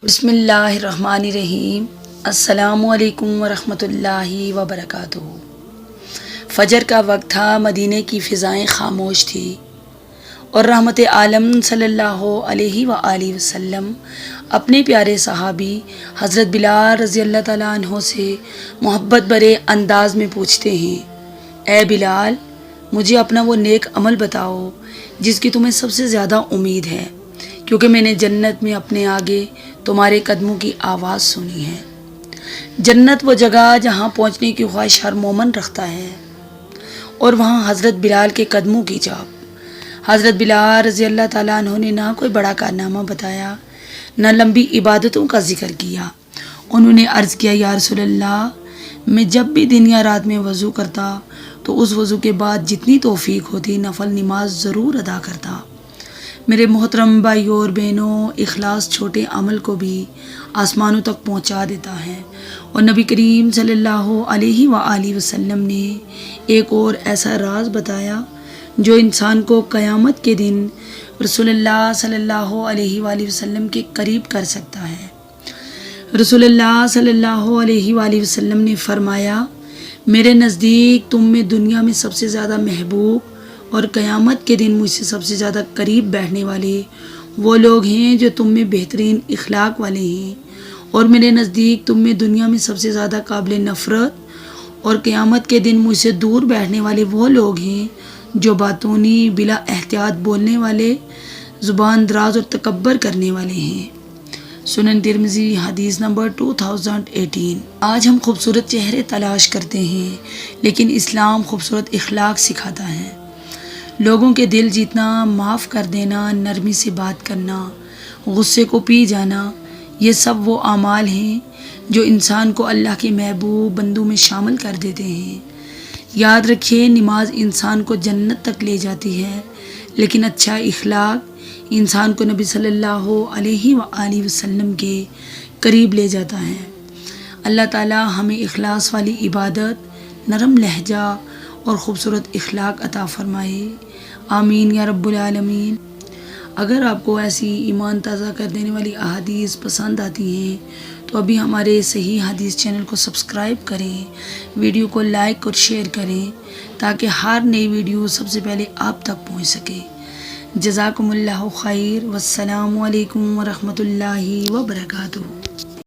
بسم اللہ الرحمن الرحیم۔ السلام علیکم ورحمۃ اللہ وبرکاتہ۔ فجر کا وقت تھا، مدینے کی فضائیں خاموش تھی اور رحمت عالم صلی اللہ علیہ وآلہ وسلم اپنے پیارے صحابی حضرت بلال رضی اللہ تعالیٰ عنہ سے محبت بھرے انداز میں پوچھتے ہیں، اے بلال، مجھے اپنا وہ نیک عمل بتاؤ جس کی تمہیں سب سے زیادہ امید ہے، کیونکہ میں نے جنت میں اپنے آگے تمہارے قدموں کی آواز سنی ہے۔ جنت وہ جگہ جہاں پہنچنے کی خواہش ہر مومن رکھتا ہے، اور وہاں حضرت بلال کے قدموں کی چاپ۔ حضرت بلال رضی اللہ تعالیٰ عنہ نے نہ کوئی بڑا کارنامہ بتایا، نہ لمبی عبادتوں کا ذکر کیا۔ انہوں نے عرض کیا، یا رسول اللہ، میں جب بھی دن یا رات میں وضو کرتا تو اس وضو کے بعد جتنی توفیق ہوتی نفل نماز ضرور ادا کرتا۔ میرے محترم بھائیوں اور بہنوں، اخلاص چھوٹے عمل کو بھی آسمانوں تک پہنچا دیتا ہے، اور نبی کریم صلی اللہ علیہ وآلہ وسلم نے ایک اور ایسا راز بتایا جو انسان کو قیامت کے دن رسول اللہ صلی اللہ علیہ وآلہ وسلم کے قریب کر سکتا ہے۔ رسول اللہ صلی اللہ علیہ وآلہ وسلم نے فرمایا، میرے نزدیک تم میں دنیا میں سب سے زیادہ محبوب اور قیامت کے دن مجھ سے سب سے زیادہ قریب بیٹھنے والے وہ لوگ ہیں جو تم میں بہترین اخلاق والے ہیں، اور میرے نزدیک تم میں دنیا میں سب سے زیادہ قابل نفرت اور قیامت کے دن مجھ سے دور بیٹھنے والے وہ لوگ ہیں جو باتونی، بلا احتیاط بولنے والے، زبان دراز اور تکبر کرنے والے ہیں۔ سنن ترمذی حدیث نمبر 2018۔ آج ہم خوبصورت چہرے تلاش کرتے ہیں، لیکن اسلام خوبصورت اخلاق سکھاتا ہے۔ لوگوں کے دل جیتنا، معاف کر دینا، نرمی سے بات کرنا، غصے کو پی جانا، یہ سب وہ اعمال ہیں جو انسان کو اللہ کے محبوب بندوں میں شامل کر دیتے ہیں۔ یاد رکھیے، نماز انسان کو جنت تک لے جاتی ہے، لیکن اچھا اخلاق انسان کو نبی صلی اللہ علیہ وآلہ وسلم کے قریب لے جاتا ہے۔ اللہ تعالی ہمیں اخلاص والی عبادت، نرم لہجہ اور خوبصورت اخلاق عطا فرمائے، آمین یا رب العالمین۔ اگر آپ کو ایسی ایمان تازہ کر دینے والی احادیث پسند آتی ہیں تو ابھی ہمارے صحیح حدیث چینل کو سبسکرائب کریں، ویڈیو کو لائک اور شیئر کریں تاکہ ہر نئی ویڈیو سب سے پہلے آپ تک پہنچ سکے۔ جزاکم اللہ خیر، والسلام علیکم ورحمۃ اللہ وبرکاتہ۔